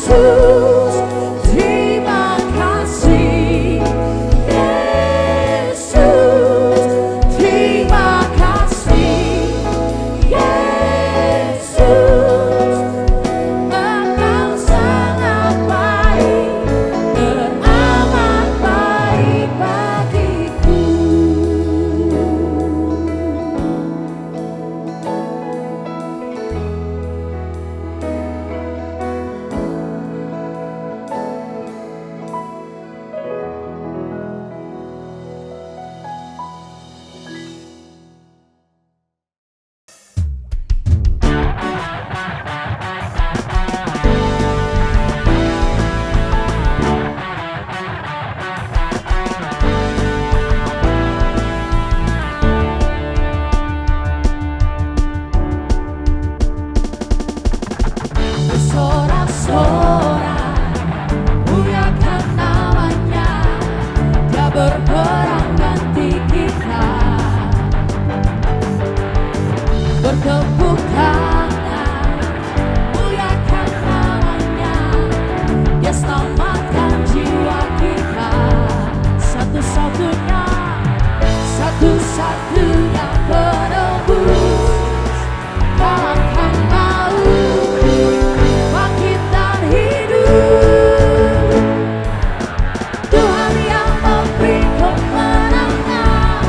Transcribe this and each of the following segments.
Yesus, terima kasih. Yesus, terima kasih. Yesus, Engkau sangat baik, teramat baik bagiku. Bersorak-sorak, muliakan namanya, Dia berperang ganti kita. Bertepuk tangan, muliakan namanya, Dia selamatkan jiwa kita. Satu-satunya, satu-satunya penebus kalahkan maut, bangkit dan hidup. Tuhan yang memberi kemenangan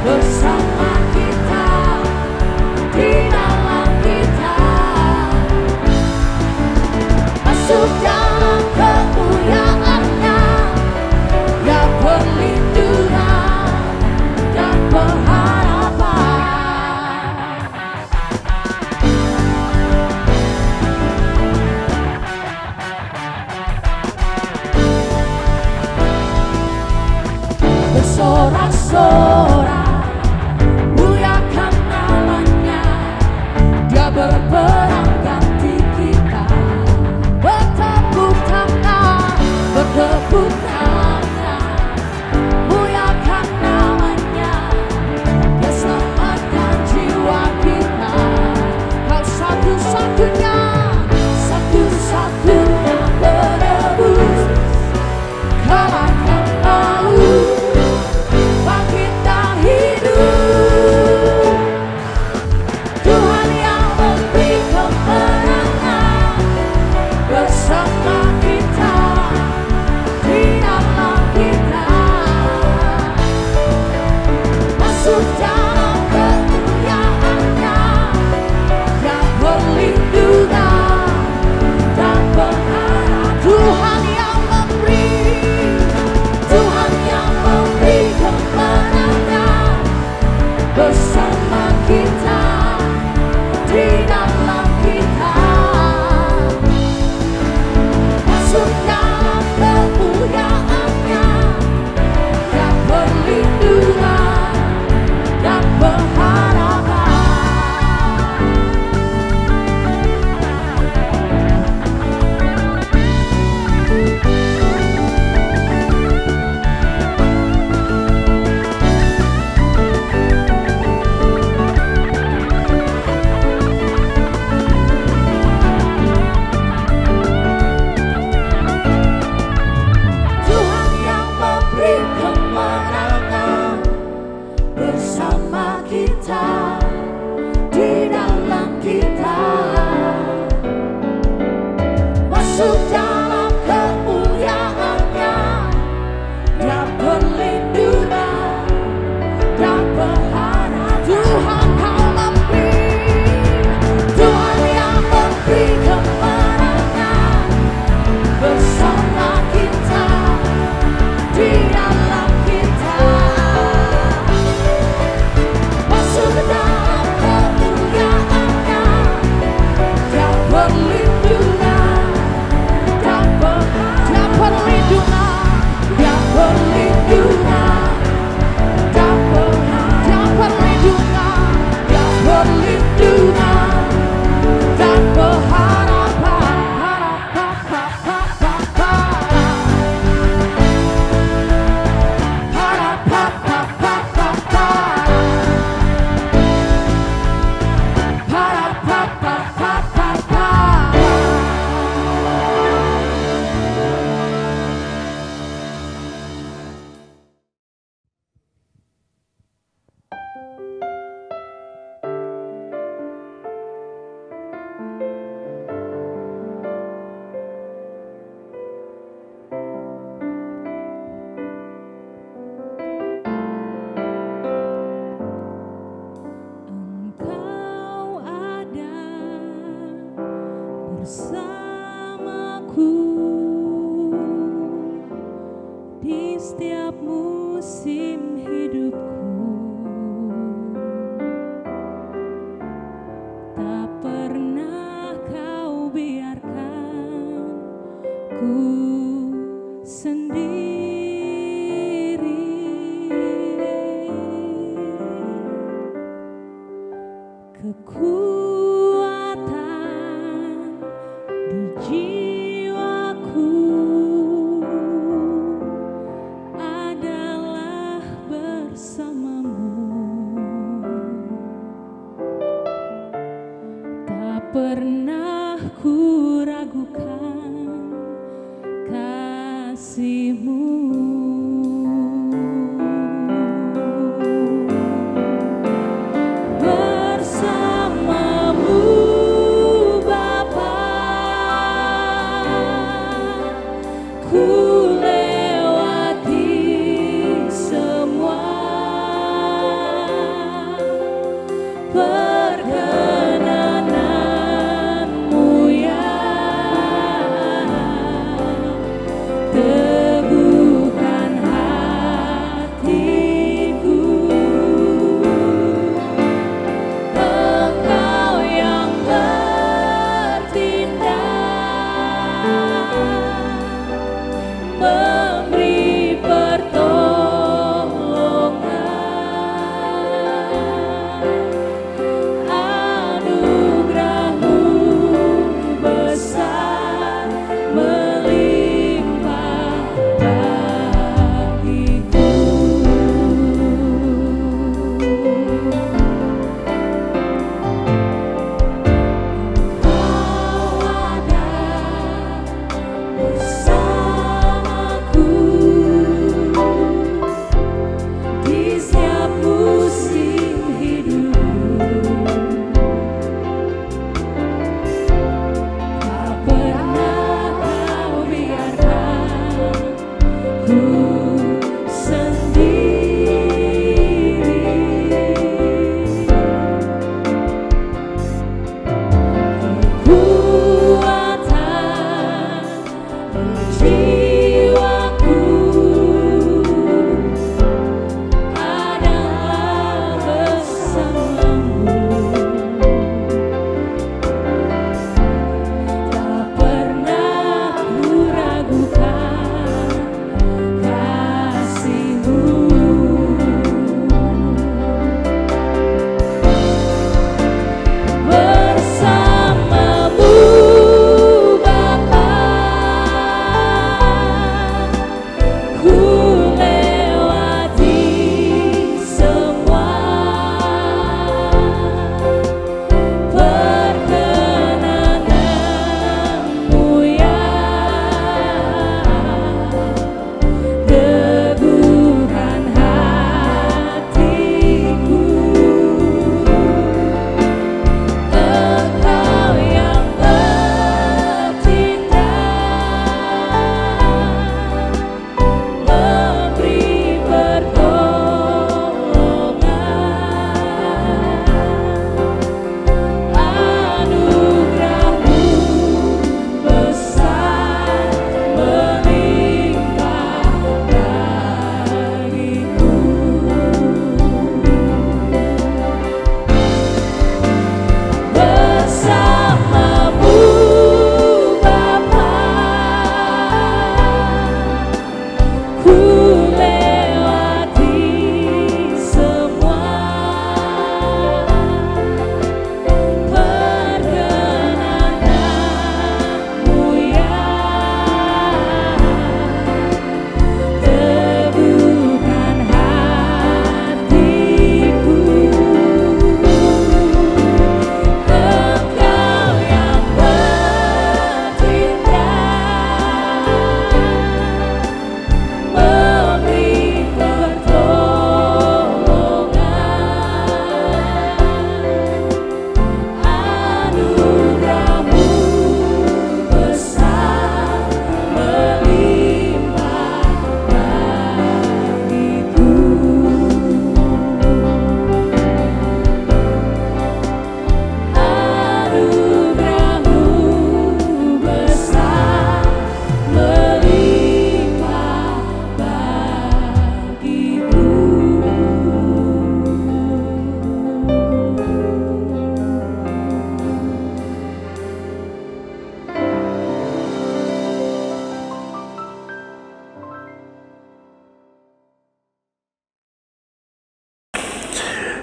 bersama kita, di dalam kita. Masuk dalam kemuliaan-Nya, Ya perlindungan dan pengharapan. Bersorak-sorak, muliakan namanya, Dia berperang ganti kita. Bertepuk tangan, bertepuk tangan, muliakan namanya, Dia selamatkan jiwa kita. Kau satu-satunya, satu-satunya penebus kalahkan maut, bangkit dan hidup. Tuhan yang memberi kemenangan bersama kita, di dalam kita. Masuk dalam kemuliaan-Nya, yang perlindungan dan pengharapan. Tuhan yang memberi, Tuhan yang memberi kemenangan bersama kita, di dalam kita. Masuk dalam kemuliaan-Nya, yang perlindungan dan pengharapan. Tuhan yang memberi kemenangan bersama kita, di dalam kita. Masuk dalam kemuliaan-Nya, Dia perlindungan dan pengharapan. Tuhan kau memberi, Tuhan yang memberi kemenangan bersama kita, di dalam kita. Masuk dalam kemuliaan-Nya, Dia perlindungan menyertaku di setiap musim hidupku. Tak pernah kau biarkan ku sendiri. Kekuatan di jiwaku adalah bersamamu. Tak pernah ku ragukan kasih-Mu. Bersamamu Bapa, ku lewati semua perkenanan-Mu yang teguh.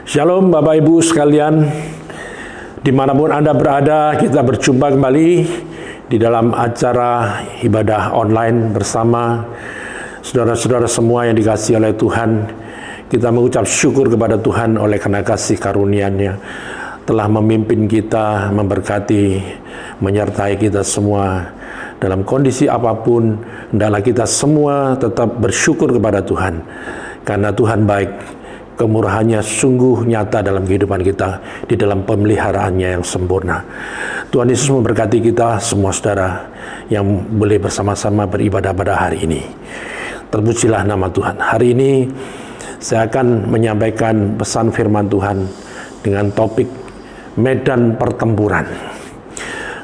Shalom Bapak Ibu sekalian, dimanapun Anda berada, kita berjumpa kembali di dalam acara ibadah online bersama saudara-saudara semua yang dikasihi oleh Tuhan. Kita mengucap syukur kepada Tuhan oleh karena kasih karunia-Nya telah memimpin kita, memberkati, menyertai kita semua dalam kondisi apapun. Hendaklah kita semua tetap bersyukur kepada Tuhan, karena Tuhan baik. Kemurahannya sungguh nyata dalam kehidupan kita, di dalam pemeliharaannya yang sempurna. Tuhan Yesus memberkati kita semua saudara yang boleh bersama-sama beribadah pada hari ini. Terpujilah nama Tuhan. Hari ini saya akan menyampaikan pesan firman Tuhan dengan topik medan pertempuran.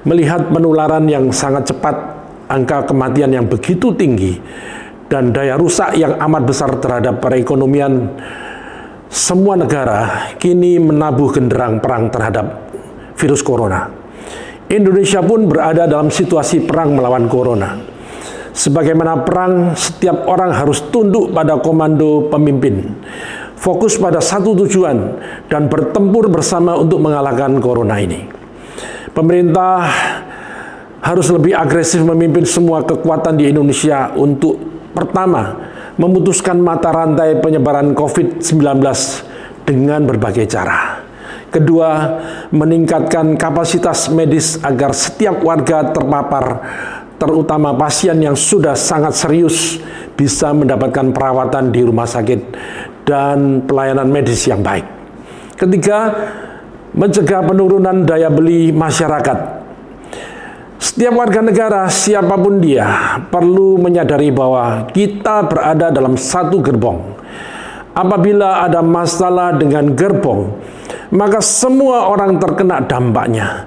Melihat penularan yang sangat cepat, angka kematian yang begitu tinggi, dan daya rusak yang amat besar terhadap perekonomian semua negara kini menabuh genderang perang terhadap virus corona. Indonesia pun berada dalam situasi perang melawan corona. Sebagaimana perang, setiap orang harus tunduk pada komando pemimpin, fokus pada satu tujuan, dan bertempur bersama untuk mengalahkan corona ini. Pemerintah harus lebih agresif memimpin semua kekuatan di Indonesia untuk pertama, memutuskan mata rantai penyebaran COVID-19 dengan berbagai cara. Kedua, meningkatkan kapasitas medis agar setiap warga terpapar, terutama pasien yang sudah sangat serius, bisa mendapatkan perawatan di rumah sakit dan pelayanan medis yang baik. Ketiga, mencegah penurunan daya beli masyarakat. Setiap warga negara, siapapun dia, perlu menyadari bahwa kita berada dalam satu gerbong. Apabila ada masalah dengan gerbong, maka semua orang terkena dampaknya.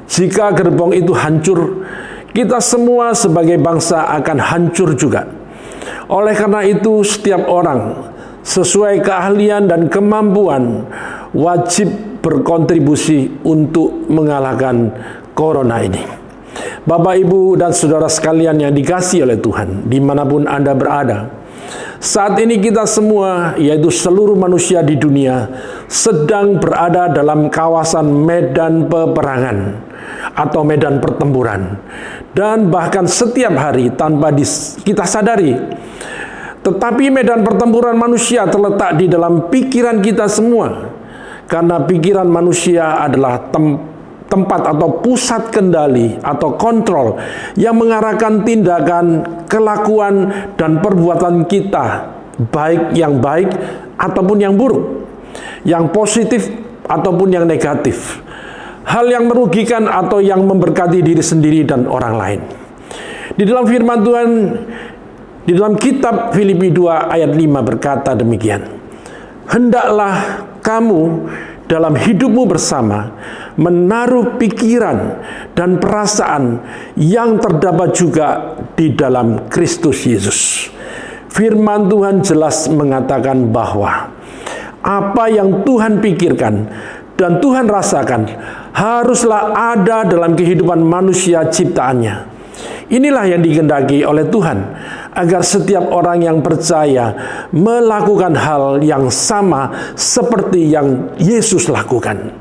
Jika gerbong itu hancur, kita semua sebagai bangsa akan hancur juga. Oleh karena itu, setiap orang sesuai keahlian dan kemampuan wajib berkontribusi untuk mengalahkan corona ini. Bapak, Ibu, dan saudara sekalian yang dikasihi oleh Tuhan, dimanapun Anda berada, saat ini kita semua, yaitu seluruh manusia di dunia, sedang berada dalam kawasan medan peperangan atau medan pertempuran. Dan bahkan setiap hari tanpa kita sadari, tetapi medan pertempuran manusia terletak di dalam pikiran kita semua, karena pikiran manusia adalah tempat atau pusat kendali atau kontrol yang mengarahkan tindakan, kelakuan, dan perbuatan kita, baik yang baik ataupun yang buruk, yang positif ataupun yang negatif, hal yang merugikan atau yang memberkati diri sendiri dan orang lain. Di dalam firman Tuhan, di dalam kitab Filipi 2 ayat 5 berkata demikian, "Hendaklah kamu dalam hidupmu bersama menaruh pikiran dan perasaan yang terdapat juga di dalam Kristus Yesus." Firman Tuhan jelas mengatakan bahwa apa yang Tuhan pikirkan dan Tuhan rasakan haruslah ada dalam kehidupan manusia ciptaannya. Inilah yang dikehendaki oleh Tuhan, agar setiap orang yang percaya melakukan hal yang sama seperti yang Yesus lakukan.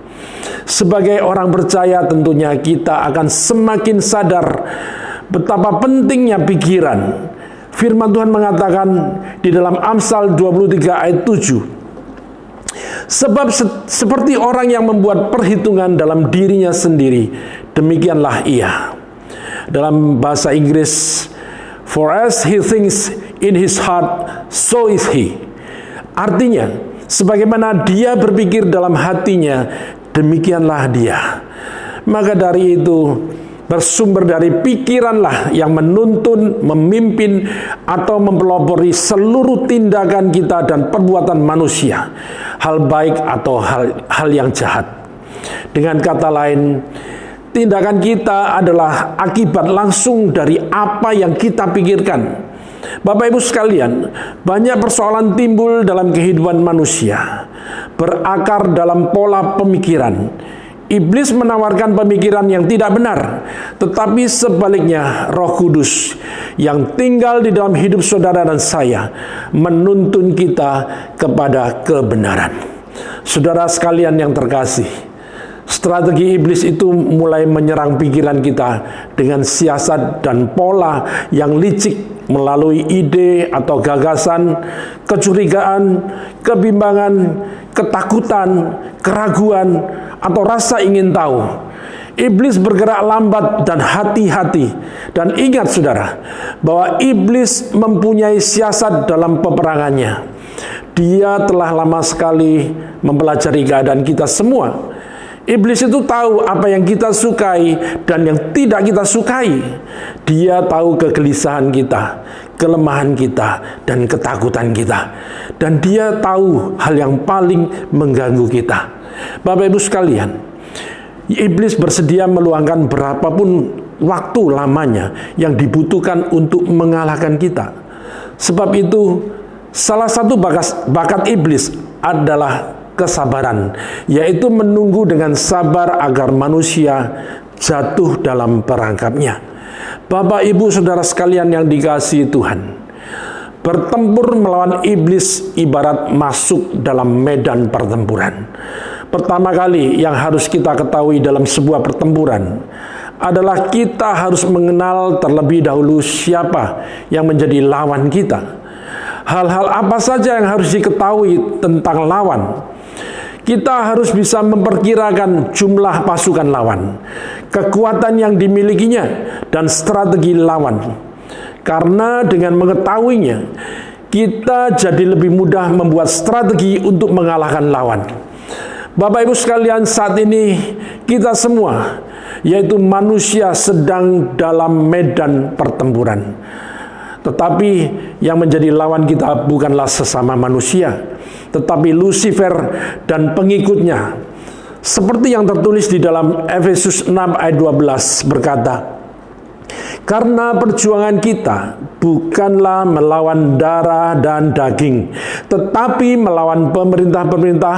Sebagai orang percaya, tentunya kita akan semakin sadar betapa pentingnya pikiran. Firman Tuhan mengatakan di dalam Amsal 23 ayat 7, "Sebab seperti orang yang membuat perhitungan dalam dirinya sendiri, demikianlah ia." Dalam bahasa Inggris, "For as he thinks in his heart, so is he." Artinya, sebagaimana dia berpikir dalam hatinya, demikianlah dia. Maka dari itu, bersumber dari pikiranlah yang menuntun, memimpin, atau mempelopori seluruh tindakan kita dan perbuatan manusia, hal baik atau hal yang jahat. Dengan kata lain, tindakan kita adalah akibat langsung dari apa yang kita pikirkan. Bapak Ibu sekalian, banyak persoalan timbul dalam kehidupan manusia, berakar dalam pola pemikiran. Iblis menawarkan pemikiran yang tidak benar, tetapi sebaliknya Roh Kudus yang tinggal di dalam hidup saudara dan saya menuntun kita kepada kebenaran. Saudara sekalian yang terkasih, strategi iblis itu mulai menyerang pikiran kita dengan siasat dan pola yang licik melalui ide atau gagasan, kecurigaan, kebimbangan, ketakutan, keraguan, atau rasa ingin tahu. Iblis bergerak lambat dan hati-hati. Dan ingat saudara, bahwa iblis mempunyai siasat dalam peperangannya. Dia telah lama sekali mempelajari keadaan kita semua. Iblis itu tahu apa yang kita sukai dan yang tidak kita sukai. Dia tahu kegelisahan kita, kelemahan kita, dan ketakutan kita. Dan dia tahu hal yang paling mengganggu kita. Bapak Ibu sekalian, iblis bersedia meluangkan berapapun waktu lamanya yang dibutuhkan untuk mengalahkan kita. Sebab itu, salah satu bakat iblis adalah kesabaran, yaitu menunggu dengan sabar agar manusia jatuh dalam perangkapnya. Bapak, Ibu, Saudara sekalian yang dikasihi Tuhan, bertempur melawan iblis ibarat masuk dalam medan pertempuran. Pertama kali yang harus kita ketahui dalam sebuah pertempuran adalah kita harus mengenal terlebih dahulu siapa yang menjadi lawan kita. Hal-hal apa saja yang harus diketahui tentang lawan? Kita harus bisa memperkirakan jumlah pasukan lawan, kekuatan yang dimilikinya, dan strategi lawan. Karena dengan mengetahuinya, kita jadi lebih mudah membuat strategi untuk mengalahkan lawan. Bapak Ibu sekalian, saat ini kita semua, yaitu manusia, sedang dalam medan pertempuran. Tetapi yang menjadi lawan kita bukanlah sesama manusia, tetapi Lucifer dan pengikutnya. Seperti yang tertulis di dalam Efesus 6 ayat 12 berkata, karena perjuangan kita bukanlah melawan darah dan daging, tetapi melawan pemerintah-pemerintah,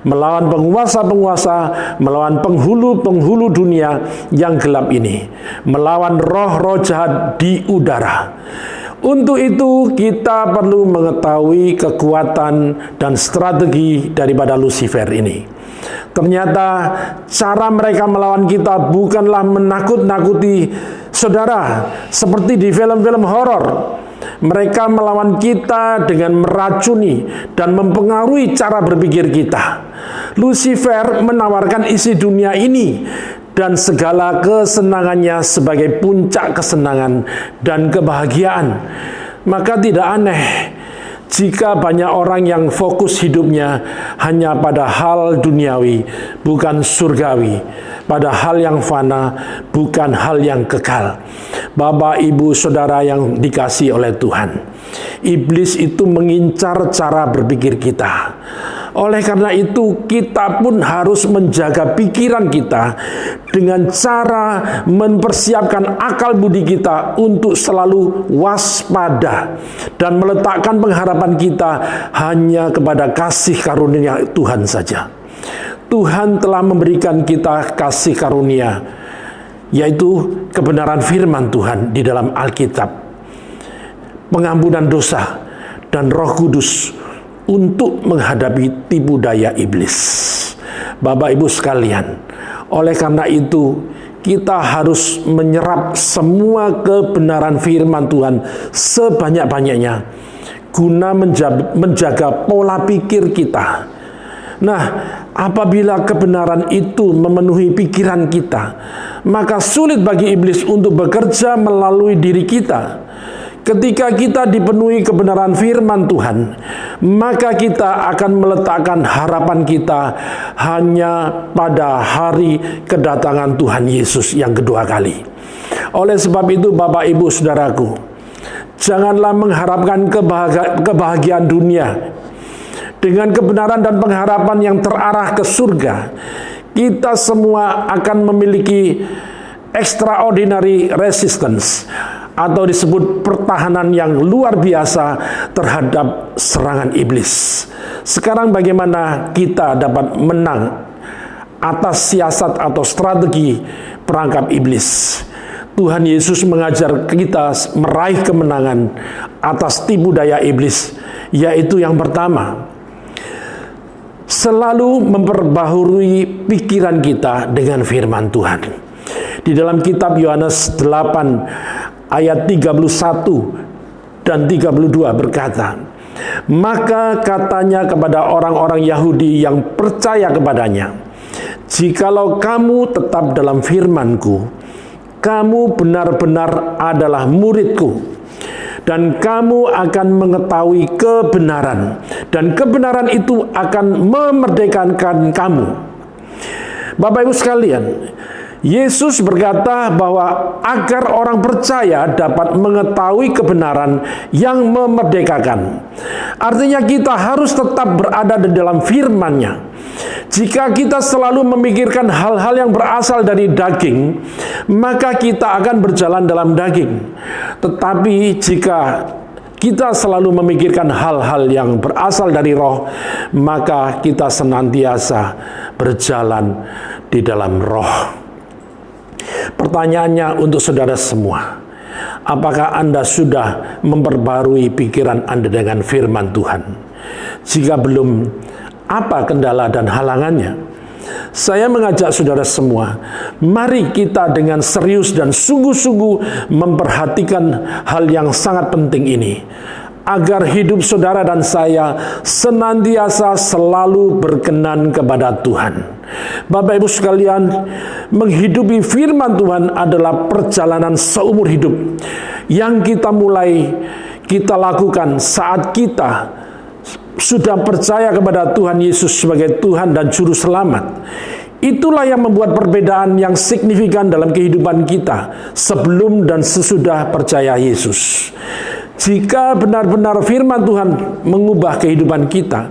melawan penguasa-penguasa, melawan penghulu-penghulu dunia yang gelap ini, melawan roh-roh jahat di udara. Untuk itu kita perlu mengetahui kekuatan dan strategi daripada Lucifer ini. Ternyata cara mereka melawan kita bukanlah menakut-nakuti saudara seperti di film-film horor. Mereka melawan kita dengan meracuni dan mempengaruhi cara berpikir kita. Lucifer menawarkan isi dunia ini dan segala kesenangannya sebagai puncak kesenangan dan kebahagiaan. Maka tidak aneh jika banyak orang yang fokus hidupnya hanya pada hal duniawi, bukan surgawi, pada hal yang fana, bukan hal yang kekal. Bapak, Ibu, Saudara yang dikasihi oleh Tuhan, iblis itu mengincar cara berpikir kita. Oleh karena itu, kita pun harus menjaga pikiran kita dengan cara mempersiapkan akal budi kita untuk selalu waspada dan meletakkan pengharapan kita hanya kepada kasih karunia Tuhan saja. Tuhan telah memberikan kita kasih karunia, yaitu kebenaran firman Tuhan di dalam Alkitab, pengampunan dosa, dan Roh Kudus untuk menghadapi tipu daya iblis. Bapak Ibu sekalian, oleh karena itu kita harus menyerap semua kebenaran firman Tuhan sebanyak-banyaknya guna menjaga pola pikir kita. Nah, apabila kebenaran itu memenuhi pikiran kita, maka sulit bagi iblis untuk bekerja melalui diri kita. Ketika kita dipenuhi kebenaran firman Tuhan, maka kita akan meletakkan harapan kita hanya pada hari kedatangan Tuhan Yesus yang kedua kali. Oleh sebab itu, Bapak, Ibu, Saudaraku, janganlah mengharapkan kebahagiaan dunia dengan kebenaran dan pengharapan yang terarah ke surga. Kita semua akan memiliki extraordinary resistance, atau disebut pertahanan yang luar biasa terhadap serangan iblis. Sekarang bagaimana kita dapat menang atas siasat atau strategi perangkap iblis? Tuhan Yesus mengajar kita meraih kemenangan atas tipu daya iblis, yaitu yang pertama, selalu memperbaharui pikiran kita dengan firman Tuhan. Di dalam kitab Yohanes 8 ayat 31 dan 32 berkata, maka katanya kepada orang-orang Yahudi yang percaya kepadanya, jikalau kamu tetap dalam firman-Ku, kamu benar-benar adalah murid-Ku, dan kamu akan mengetahui kebenaran, dan kebenaran itu akan memerdekakan kamu. Bapak Ibu sekalian, Yesus berkata bahwa agar orang percaya dapat mengetahui kebenaran yang memerdekakan. Artinya kita harus tetap berada di dalam firman-Nya. Jika kita selalu memikirkan hal-hal yang berasal dari daging, maka kita akan berjalan dalam daging. Tetapi jika kita selalu memikirkan hal-hal yang berasal dari roh, maka kita senantiasa berjalan di dalam roh. Pertanyaannya untuk saudara semua, apakah Anda sudah memperbarui pikiran Anda dengan firman Tuhan? Jika belum, apa kendala dan halangannya? Saya mengajak saudara semua, mari kita dengan serius dan sungguh-sungguh memperhatikan hal yang sangat penting ini, agar hidup saudara dan saya senantiasa selalu berkenan kepada Tuhan. Bapak Ibu sekalian, menghidupi firman Tuhan adalah perjalanan seumur hidup yang kita lakukan saat kita sudah percaya kepada Tuhan Yesus sebagai Tuhan dan Juru Selamat. Itulah yang membuat perbedaan yang signifikan dalam kehidupan kita sebelum dan sesudah percaya Yesus. Jika benar-benar firman Tuhan mengubah kehidupan kita,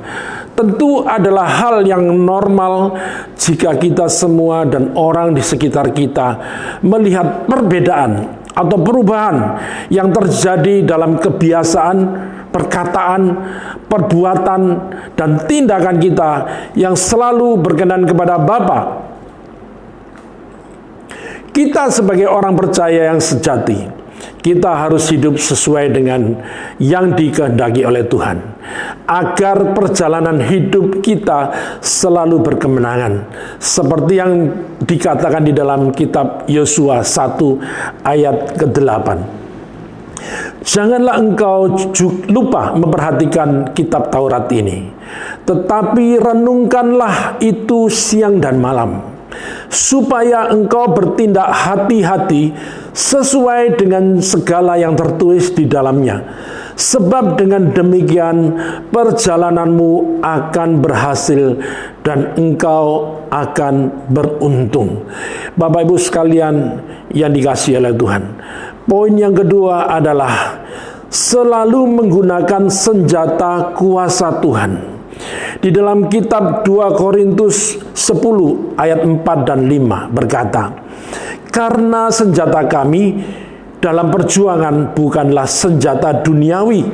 tentu adalah hal yang normal jika kita semua dan orang di sekitar kita melihat perbedaan atau perubahan yang terjadi dalam kebiasaan, perkataan, perbuatan, dan tindakan kita yang selalu berkenan kepada Bapa. Kita sebagai orang percaya yang sejati, kita harus hidup sesuai dengan yang dikehendaki oleh Tuhan, agar perjalanan hidup kita selalu berkemenangan, seperti yang dikatakan di dalam kitab Yosua 1 ayat ke-8. Janganlah engkau lupa memperhatikan kitab Taurat ini, tetapi renungkanlah itu siang dan malam, supaya engkau bertindak hati-hati sesuai dengan segala yang tertulis di dalamnya. Sebab dengan demikian perjalananmu akan berhasil dan engkau akan beruntung. Bapak Ibu sekalian yang dikasihi oleh Tuhan, poin yang kedua adalah selalu menggunakan senjata kuasa Tuhan. Di dalam kitab 2 Korintus 10 ayat 4 dan 5 berkata, karena senjata kami dalam perjuangan bukanlah senjata duniawi,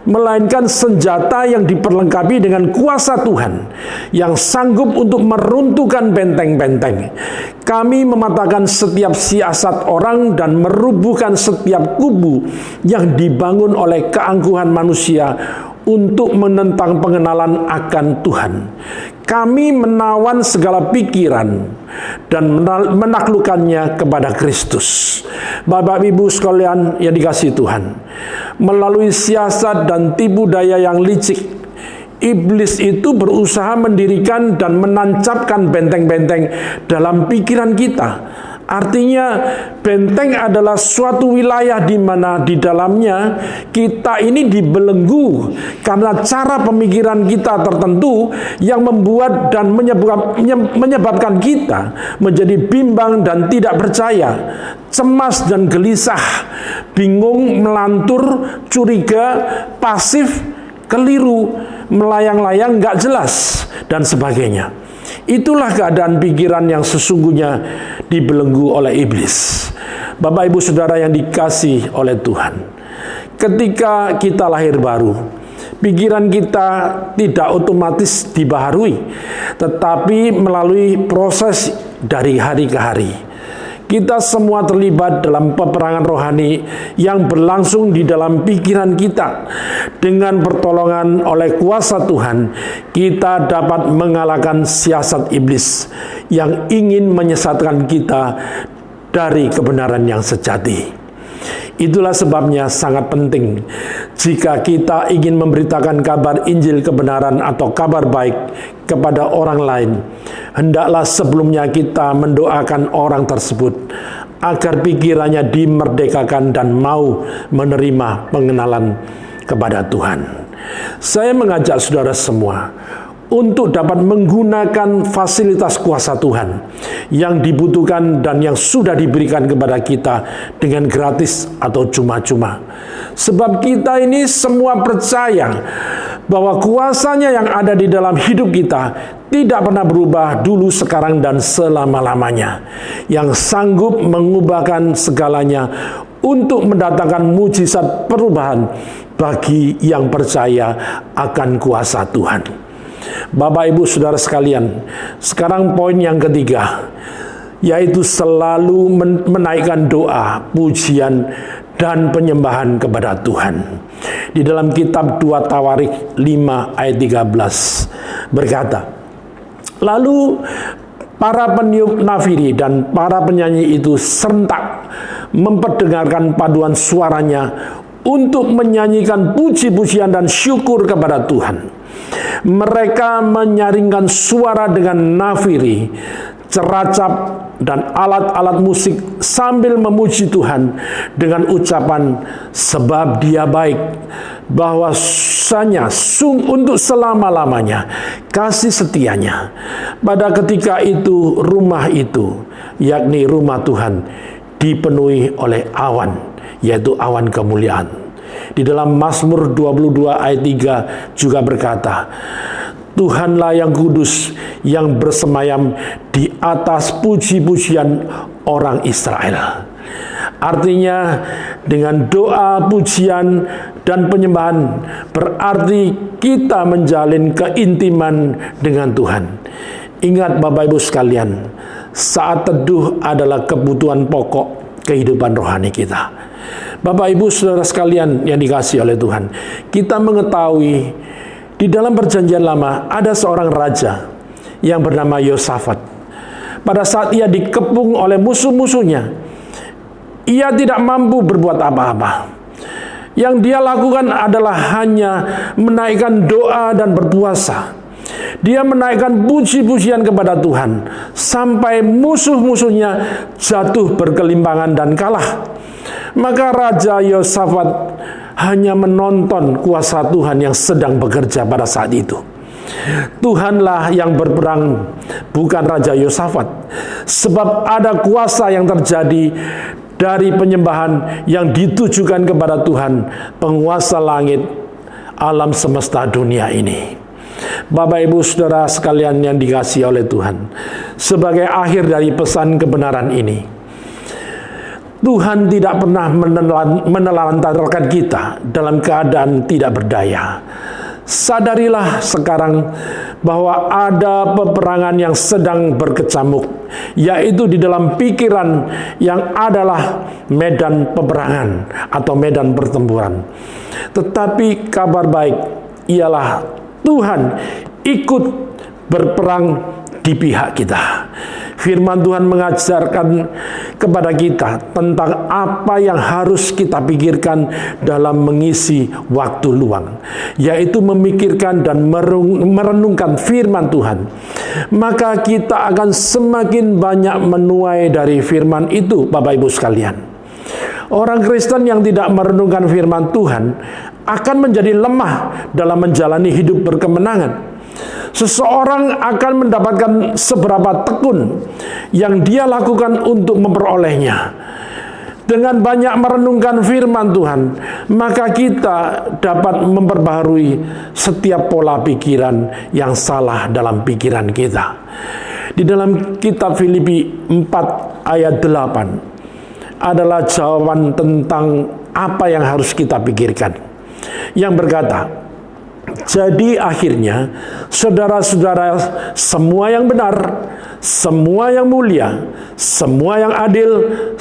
melainkan senjata yang diperlengkapi dengan kuasa Tuhan, yang sanggup untuk meruntuhkan benteng-benteng. Kami mematahkan setiap siasat orang dan merubuhkan setiap kubu yang dibangun oleh keangkuhan manusia untuk menentang pengenalan akan Tuhan. Kami menawan segala pikiran dan menaklukkannya kepada Kristus. Bapak Ibu sekalian yang dikasihi Tuhan, melalui siasat dan tipu daya yang licik, iblis itu berusaha mendirikan dan menancapkan benteng-benteng dalam pikiran kita. Artinya benteng adalah suatu wilayah di mana di dalamnya kita ini dibelenggu karena cara pemikiran kita tertentu yang membuat dan menyebabkan kita menjadi bimbang dan tidak percaya, cemas dan gelisah, bingung, melantur, curiga, pasif, keliru, melayang-layang, nggak jelas, dan sebagainya. Itulah keadaan pikiran yang sesungguhnya dibelenggu oleh iblis. Bapak Ibu Saudara yang dikasihi oleh Tuhan, ketika kita lahir baru, pikiran kita tidak otomatis dibaharui, tetapi melalui proses dari hari ke hari. Kita semua terlibat dalam peperangan rohani yang berlangsung di dalam pikiran kita. Dengan pertolongan oleh kuasa Tuhan, kita dapat mengalahkan siasat iblis yang ingin menyesatkan kita dari kebenaran yang sejati. Itulah sebabnya sangat penting jika kita ingin memberitakan kabar Injil kebenaran atau kabar baik kepada orang lain, hendaklah sebelumnya kita mendoakan orang tersebut agar pikirannya dimerdekakan dan mau menerima pengenalan kepada Tuhan. Saya mengajak saudara semua untuk dapat menggunakan fasilitas kuasa Tuhan yang dibutuhkan dan yang sudah diberikan kepada kita dengan gratis atau cuma-cuma. Sebab kita ini semua percaya bahwa kuasanya yang ada di dalam hidup kita tidak pernah berubah dulu, sekarang, dan selama-lamanya, yang sanggup mengubahkan segalanya untuk mendatangkan mujizat perubahan bagi yang percaya akan kuasa Tuhan. Bapak, Ibu, Saudara sekalian, sekarang poin yang ketiga, yaitu selalu menaikkan doa, pujian, dan penyembahan kepada Tuhan. Di dalam kitab 2 Tawarik 5 ayat 13 berkata, lalu para peniup nafiri dan para penyanyi itu serentak memperdengarkan paduan suaranya untuk menyanyikan puji-pujian dan syukur kepada Tuhan. Mereka menyaringkan suara dengan nafiri, ceracap, dan alat-alat musik sambil memuji Tuhan dengan ucapan, sebab Dia baik, bahwasanya untuk selama-lamanya kasih setianya. Pada ketika itu rumah itu, yakni rumah Tuhan, dipenuhi oleh awan, yaitu awan kemuliaan. Di dalam Mazmur 22 ayat 3 juga berkata, Tuhanlah yang kudus, yang bersemayam di atas puji-pujian orang Israel. Artinya dengan doa, pujian, dan penyembahan berarti kita menjalin keintiman dengan Tuhan. Ingat Bapak Ibu sekalian, saat teduh adalah kebutuhan pokok kehidupan rohani kita. Bapak, Ibu, Saudara sekalian yang dikasihi oleh Tuhan, kita mengetahui di dalam perjanjian lama ada seorang raja yang bernama Yosafat. Pada saat ia dikepung oleh musuh-musuhnya, ia tidak mampu berbuat apa-apa. Yang dia lakukan adalah hanya menaikkan doa dan berpuasa. Dia menaikkan puji-pujian kepada Tuhan sampai musuh-musuhnya jatuh berkelimpangan dan kalah. Maka Raja Yosafat hanya menonton kuasa Tuhan yang sedang bekerja pada saat itu. Tuhanlah yang berperang, bukan Raja Yosafat. Sebab ada kuasa yang terjadi dari penyembahan yang ditujukan kepada Tuhan, penguasa langit, alam semesta dunia ini. Bapak, Ibu, Saudara sekalian yang dikasihi oleh Tuhan, sebagai akhir dari pesan kebenaran ini, Tuhan tidak pernah menelantarkan kita dalam keadaan tidak berdaya. Sadarilah sekarang bahwa ada peperangan yang sedang berkecamuk, yaitu di dalam pikiran yang adalah medan peperangan atau medan pertempuran. Tetapi kabar baik ialah Tuhan ikut berperang di pihak kita. Firman Tuhan mengajarkan kepada kita tentang apa yang harus kita pikirkan dalam mengisi waktu luang, yaitu memikirkan dan merenungkan firman Tuhan. Maka kita akan semakin banyak menuai dari firman itu, Bapak Ibu sekalian. Orang Kristen yang tidak merenungkan firman Tuhan akan menjadi lemah dalam menjalani hidup berkemenangan. Seseorang akan mendapatkan seberapa tekun yang dia lakukan untuk memperolehnya. Dengan banyak merenungkan firman Tuhan, maka kita dapat memperbaharui setiap pola pikiran yang salah dalam pikiran kita. Di dalam kitab Filipi 4 ayat 8 adalah jawaban tentang apa yang harus kita pikirkan, yang berkata, Jadi akhirnya, saudara-saudara, semua yang benar, semua yang mulia, semua yang adil,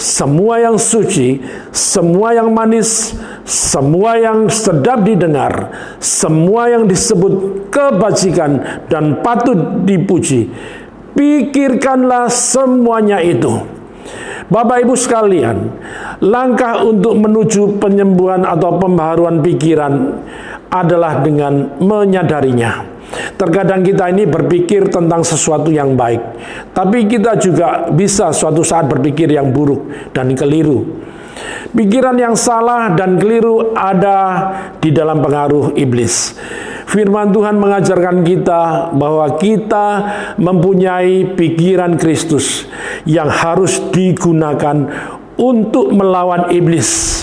semua yang suci, semua yang manis, semua yang sedap didengar, semua yang disebut kebajikan dan patut dipuji, pikirkanlah semuanya itu. Bapak Ibu sekalian, langkah untuk menuju penyembuhan atau pembaharuan pikiran adalah dengan menyadarinya. Terkadang kita ini berpikir tentang sesuatu yang baik, tapi kita juga bisa suatu saat berpikir yang buruk dan keliru. Pikiran yang salah dan keliru ada di dalam pengaruh iblis. Firman Tuhan mengajarkan kita bahwa kita mempunyai pikiran Kristus yang harus digunakan untuk melawan iblis.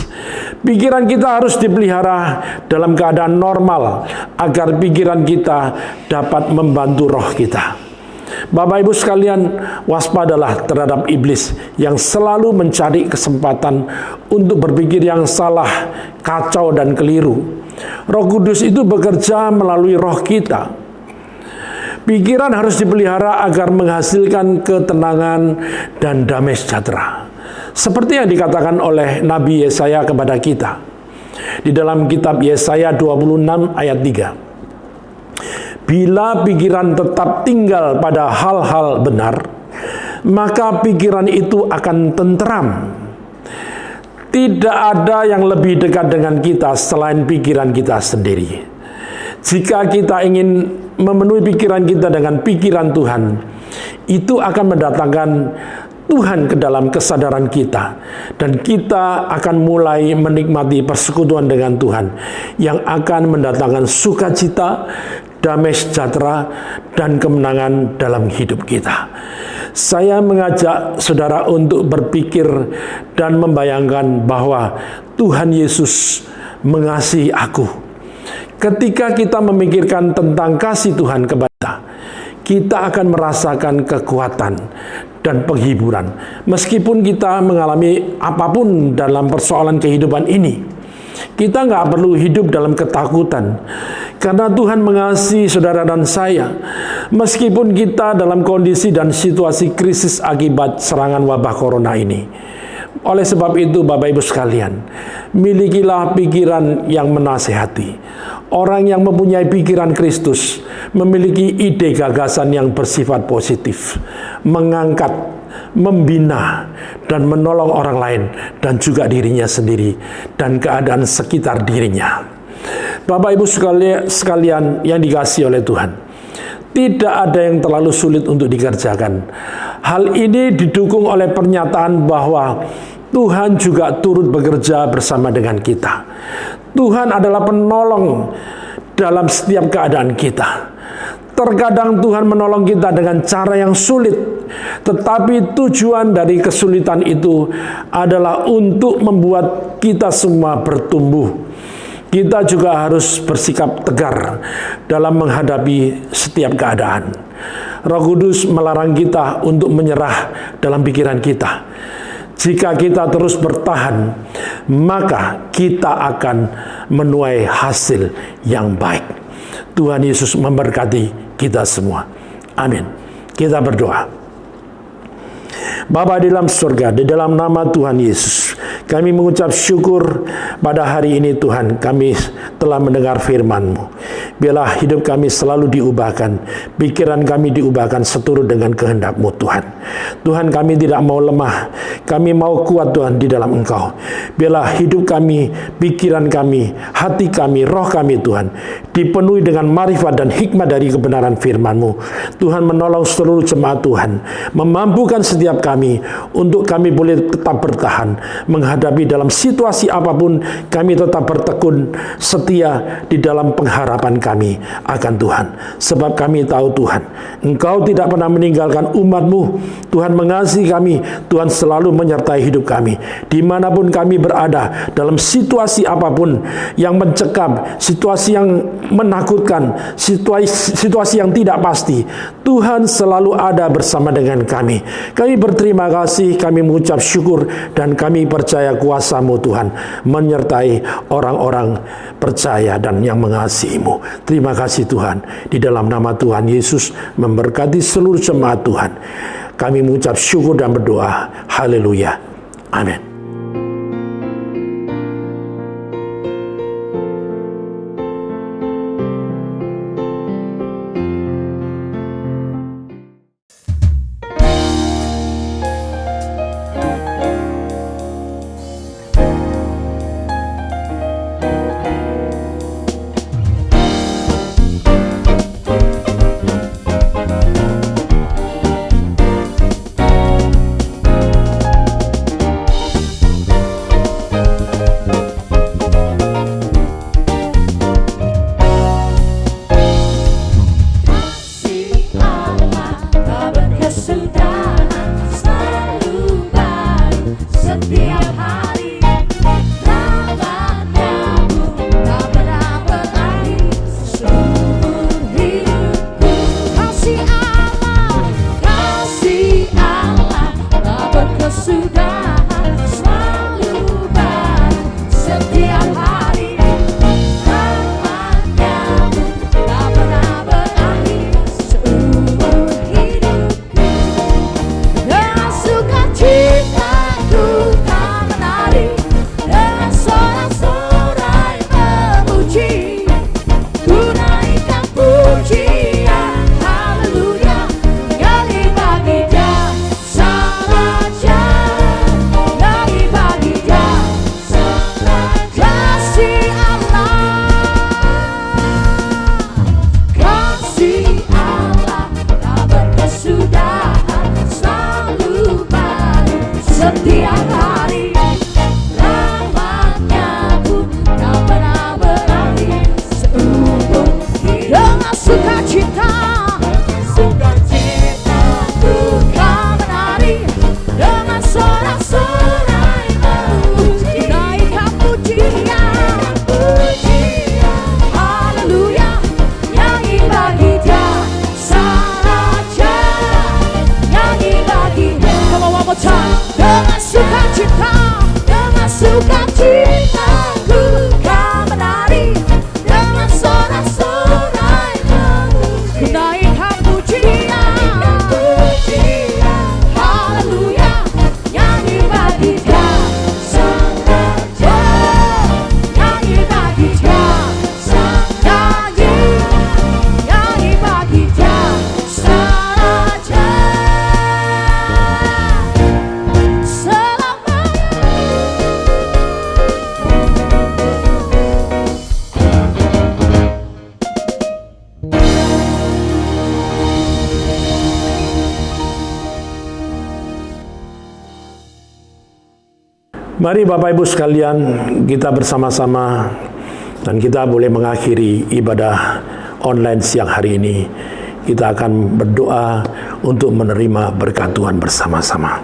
Pikiran kita harus dipelihara dalam keadaan normal agar pikiran kita dapat membantu roh kita. Bapak Ibu sekalian, waspadalah terhadap iblis yang selalu mencari kesempatan untuk berpikir yang salah, kacau dan keliru. Roh Kudus itu bekerja melalui roh kita. Pikiran harus dipelihara agar menghasilkan ketenangan dan damai sejahtera. Seperti yang dikatakan oleh Nabi Yesaya kepada kita. Di dalam kitab Yesaya 26 ayat 3. Bila pikiran tetap tinggal pada hal-hal benar, maka pikiran itu akan tenteram. Tidak ada yang lebih dekat dengan kita selain pikiran kita sendiri. Jika kita ingin memenuhi pikiran kita dengan pikiran Tuhan, itu akan mendatangkan Tuhan ke dalam kesadaran kita, dan kita akan mulai menikmati persekutuan dengan Tuhan yang akan mendatangkan sukacita, damai sejahtera, dan kemenangan dalam hidup kita. Saya mengajak saudara untuk berpikir dan membayangkan bahwa Tuhan Yesus mengasihi aku. Ketika kita memikirkan tentang kasih Tuhan kepada kita akan merasakan kekuatan dan penghiburan. Meskipun kita mengalami apapun dalam persoalan kehidupan ini, kita nggak perlu hidup dalam ketakutan. Karena Tuhan mengasihi saudara dan saya. Meskipun kita dalam kondisi dan situasi krisis akibat serangan wabah corona ini. Oleh sebab itu, Bapak Ibu sekalian, milikilah pikiran yang menasehati. Orang yang mempunyai pikiran Kristus memiliki ide gagasan yang bersifat positif, mengangkat, membina, dan menolong orang lain, dan juga dirinya sendiri, dan keadaan sekitar dirinya. Bapak Ibu sekalian yang dikasihi oleh Tuhan, tidak ada yang terlalu sulit untuk dikerjakan. Hal ini didukung oleh pernyataan bahwa Tuhan juga turut bekerja bersama dengan kita. Tuhan adalah penolong dalam setiap keadaan kita. Terkadang Tuhan menolong kita dengan cara yang sulit, tetapi tujuan dari kesulitan itu adalah untuk membuat kita semua bertumbuh. Kita juga harus bersikap tegar dalam menghadapi setiap keadaan. Roh Kudus melarang kita untuk menyerah dalam pikiran kita. Jika kita terus bertahan, maka kita akan menuai hasil yang baik. Tuhan Yesus memberkati kita semua. Amin. Kita berdoa. Bapa di dalam surga, di dalam nama Tuhan Yesus, kami mengucap syukur pada hari ini Tuhan, kami telah mendengar firman-Mu. Biarlah hidup kami selalu diubahkan, pikiran kami diubahkan seturut dengan kehendak-Mu Tuhan. Tuhan, kami tidak mau lemah, kami mau kuat Tuhan di dalam Engkau. Biarlah hidup kami, pikiran kami, hati kami, roh kami Tuhan, dipenuhi dengan marifat dan hikmat dari kebenaran firman-Mu. Tuhan menolong seluruh jemaat Tuhan, memampukan setiap kami untuk kami boleh tetap bertahan menghadapi dalam situasi apapun. Kami tetap bertekun setia di dalam pengharapan kami akan Tuhan, sebab kami tahu Tuhan, Engkau tidak pernah meninggalkan umat-Mu. Tuhan mengasihi kami, Tuhan selalu menyertai hidup kami dimanapun kami berada, dalam situasi apapun yang mencekam, situasi yang menakutkan, situasi yang tidak pasti. Tuhan selalu ada bersama dengan kami. Kami berterima kasih, kami mengucap syukur, dan kami percaya karya kuasa-Mu Tuhan menyertai orang-orang percaya dan yang mengasihi-Mu. Terima kasih Tuhan. Di dalam nama Tuhan Yesus memberkati seluruh jemaat Tuhan. Kami mengucap syukur dan berdoa. Haleluya. Amin. Mari Bapak Ibu sekalian, kita bersama-sama dan kita boleh mengakhiri ibadah online siang hari ini. Kita akan berdoa untuk menerima berkat Tuhan bersama-sama.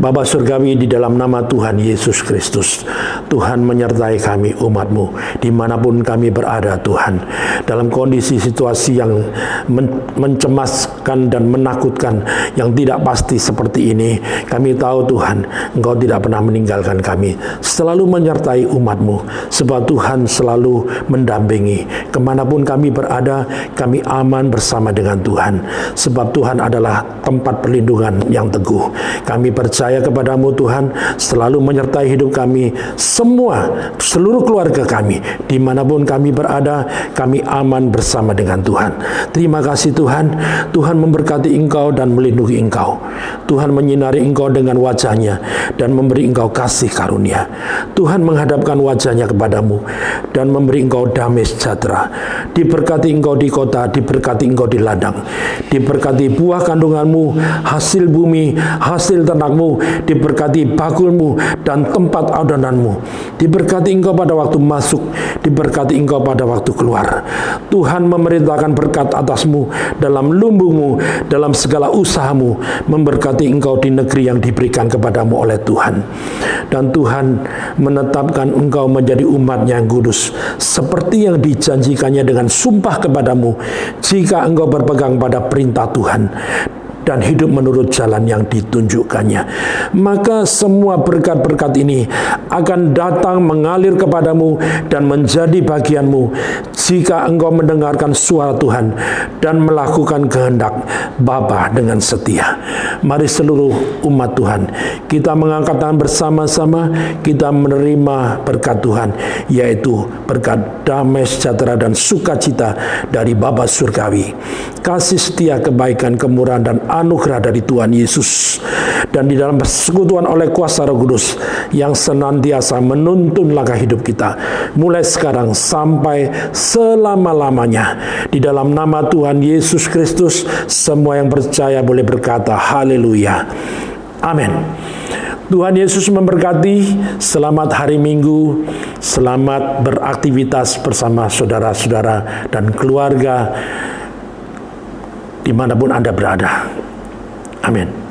Bapa Surgawi, di dalam nama Tuhan Yesus Kristus, Tuhan menyertai kami umat-Mu dimanapun kami berada Tuhan. Dalam kondisi situasi yang mencemaskan dan menakutkan, yang tidak pasti seperti ini, kami tahu Tuhan, Engkau tidak pernah meninggalkan kami, selalu menyertai umat-Mu, sebab Tuhan selalu mendampingi. Kemanapun kami berada, kami aman bersama dengan Tuhan, sebab Tuhan adalah tempat perlindungan yang teguh. Kami percaya kepada-Mu Tuhan, selalu menyertai hidup kami, seluruh keluarga kami, dimanapun kami berada, kami aman bersama dengan Tuhan. Terima kasih Tuhan. Tuhan memberkati Engkau dan melindungi Engkau. Tuhan menyinari Engkau dengan wajah-Nya dan memberi Engkau kasih karunia. Tuhan menghadapkan wajah-Nya kepadamu dan memberi Engkau damai sejahtera. Diberkati Engkau di kota, diberkati Engkau di ladang, diberkati buah kandunganmu, hasil bumi, hasil ternakmu, diberkati bakulmu dan tempat adonanmu. Diberkati Engkau pada waktu masuk, diberkati Engkau pada waktu keluar. Tuhan memerintahkan berkat atasmu dalam lumbungmu, dalam segala usahamu, memberkati Engkau di negeri yang diberikan kepadamu oleh Tuhan. Dan Tuhan menetapkan Engkau menjadi umat-Nya yang kudus, seperti yang dijanjikannya dengan sumpah kepadamu, jika Engkau berpegang pada perintah Tuhan dan hidup menurut jalan yang ditunjukkannya. Maka semua berkat-berkat ini akan datang mengalir kepadamu dan menjadi bagianmu jika engkau mendengarkan suara Tuhan dan melakukan kehendak Bapa dengan setia. Mari seluruh umat Tuhan, kita mengangkat tangan bersama-sama, kita menerima berkat Tuhan, yaitu berkat damai sejahtera dan sukacita dari Bapa surgawi, kasih setia, kebaikan, kemurahan dan anugerah dari Tuhan Yesus, dan di dalam persekutuan oleh kuasa Roh Kudus yang senantiasa menuntun langkah hidup kita mulai sekarang sampai selama-lamanya. Di dalam nama Tuhan Yesus Kristus, semua yang percaya boleh berkata haleluya. Amin. Tuhan Yesus memberkati. Selamat hari Minggu. Selamat beraktivitas bersama saudara-saudara dan keluarga dimanapun Anda berada. Amin.